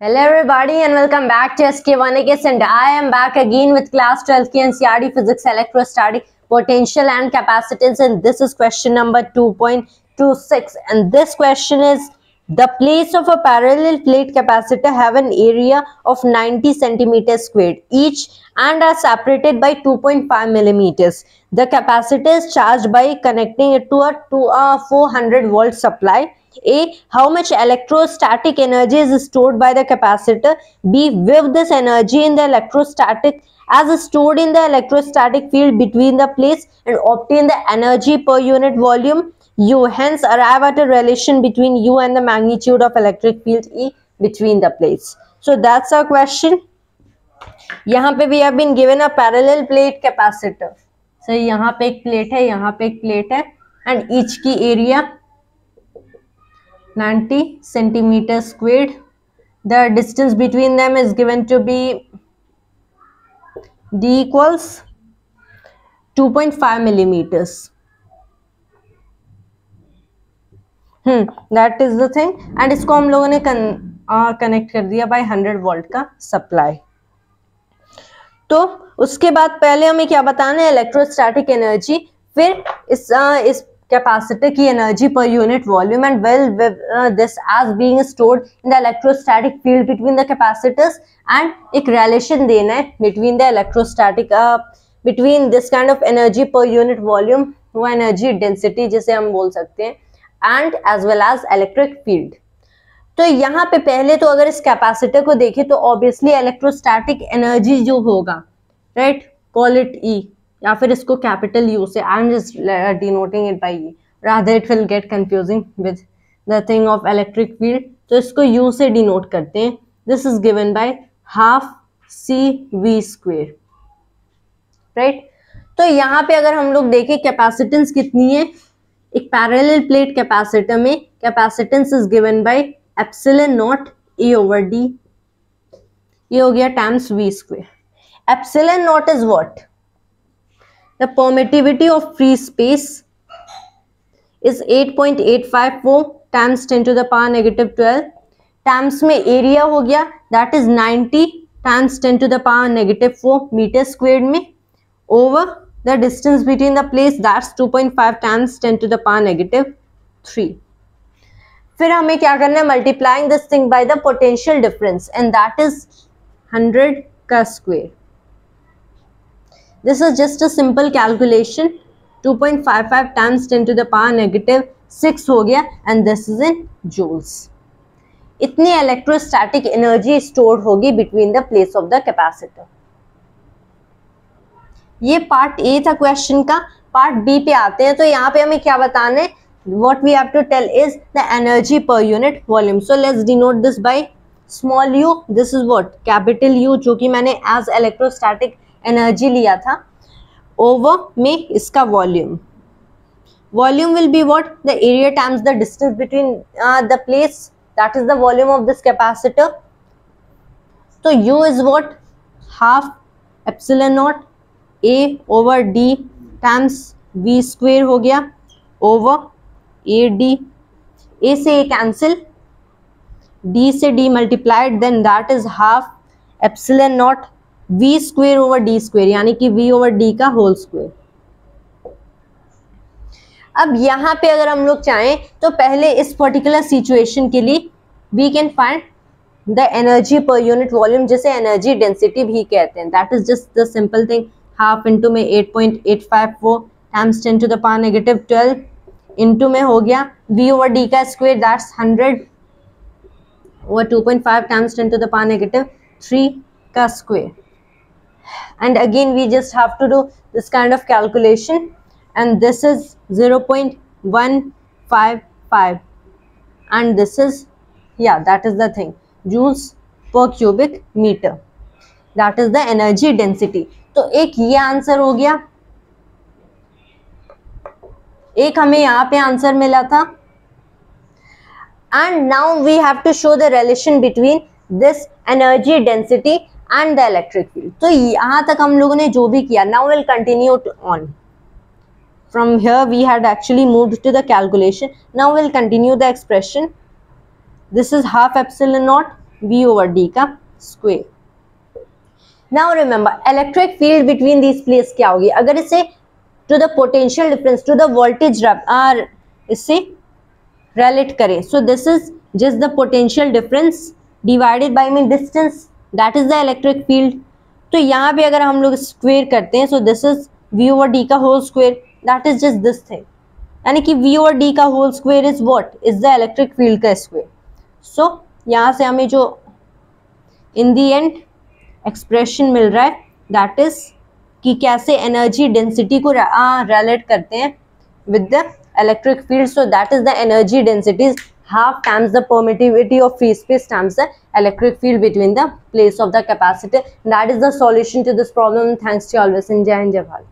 Hello everybody and welcome back to SK1AKS and I am back again with class 12 की NCERT Physics Electrostatic Potential and Capacitance and this is question number 2.26 and this question is the plates of a parallel plate capacitor have an area of 90 centimeters squared each and are separated by 2.5 millimeters. The capacitor is charged by connecting it to a 400 volt supply. A. How much electrostatic energy is stored by the capacitor? B. Weave this energy in the electrostatic as stored in the electrostatic field between the plates and obtain the energy per unit volume. U. Hence arrive at a relation between U and the magnitude of electric field E between the plates. So that's our question. यहाँ पे we have been given a parallel plate capacitor. So यहाँ पे एक plate है, यहाँ पे एक plate है and each की area 90 centimeters squared. The distance between them is given to be D equals 2.5 millimeters. That is the thing. And इसको हम लोगों ने कनेक्ट कर दिया बाय 100 वोल्ट का सप्लाई. तो उसके बाद पहले हमें क्या बताना है? इलेक्ट्रोस्टैटिक एनर्जी, फिर इस कैपेसिटर की energy per unit volume and this as being stored in the electrostatic field between the capacitors and एक रिलेशन देना है between the electrostatic between this kind of energy per unit volume, वो energy density जिसे हम बोल सकते हैं, and as well as electric field. तो यहाँ पे पहले तो अगर इस कैपेसिटर को देखें तो ऑब्वियसली इलेक्ट्रोस्टैटिक एनर्जी जो होगा, राइट, कॉल इट ई या फिर इसको कैपिटल यू से, I am just denoting it by e, rather it will get confusing with the thing of electric field, तो इसको यू से डिनोट करते हैं. This is given by half c v square, right. तो यहाँ पे अगर हम लोग देखें कैपेसिटेंस कितनी है, एक पैरेलल प्लेट कैपेसिटर में capacitance is given by epsilon naught a over d, ये हो गया times v square. Epsilon naught is what? The permittivity of free space is 8.854 times 10 to the power negative 12 times में area हो गया that is 90 times 10 to the power negative 4 meter squared में over the distance between the plates that's 2.5 times 10 to the power negative 3. फिर हमें क्या करना है? multiplying this thing by the potential difference and that is 100 का square. This is just a simple calculation. 2.55 times 10 to the power negative 6 हो गया and this is in joules. इतनी electrostatic energy store होगी between the plates of the capacitor. ये part A था question का. Part B पे आते हैं. तो यहाँ पे हमें क्या बताना है? What we have to tell is the energy per unit volume. So let's denote this by small u. This is what? Capital U, जो कि मैंने as electrostatic एनर्जी लिया था, ओवर में इसका volume. Volume will be what? The area times the distance between the plates, that is the volume of this capacitor. तो U is what? Half epsilon naught A over D times V square हो गया over AD. A से A cancel, D से D multiplied, then that is half epsilon naught V square over D square, यानी कि V ओवर D का whole square. अब यहाँ पे अगर हम लोग चाहें तो पहले इस पर्टिकुलर सिचुएशन के लिए we can find the energy per unit volume, जिसे एनर्जी डेंसिटी भी कहते हैं. That is just the simple thing. Half into में 8.854 times 10 to the power negative 12 into में हो गया V ओवर D का square, that's 100 over 2.5 times 10 to the power negative 3 का square. And again we just have to do this kind of calculation and this is 0.155 and this is, yeah, that is the thing, joules per cubic meter, that is the energy density. तो एक ये answer हो गया, एक हमें यहाँ पे answer मिला था. and now we have to show the relation between this energy density and the electric field. तो यहाँ तक हम लोगों ने जो भी किया, now we'll continue on. From here we had actually moved to the calculation. Now we'll continue the expression. This is half epsilon naught V over D का square. Now remember electric field between these plates क्या होगी, अगर इसे to the potential difference to the voltage इससे relate करें, so this is just the potential difference divided by mean distance, that is the electric field. तो यहाँ पे अगर हम लोग स्क्वायर करते हैं, so this is V over D का whole square, that is just this thing, यानी कि V over D का whole square is what, is the electric field का स्क्वायर। सो यहाँ से हमें जो इन दी एंड एक्सप्रेशन मिल रहा है दैट इज कि कैसे एनर्जी डेंसिटी को रिलेट करते हैं with the electric field. So that is the energy density half times the permittivity of free space times the electric field between the place of the capacitor. That is the solution to this problem. Thanks to you always. Jai Hind, Jai Bharat.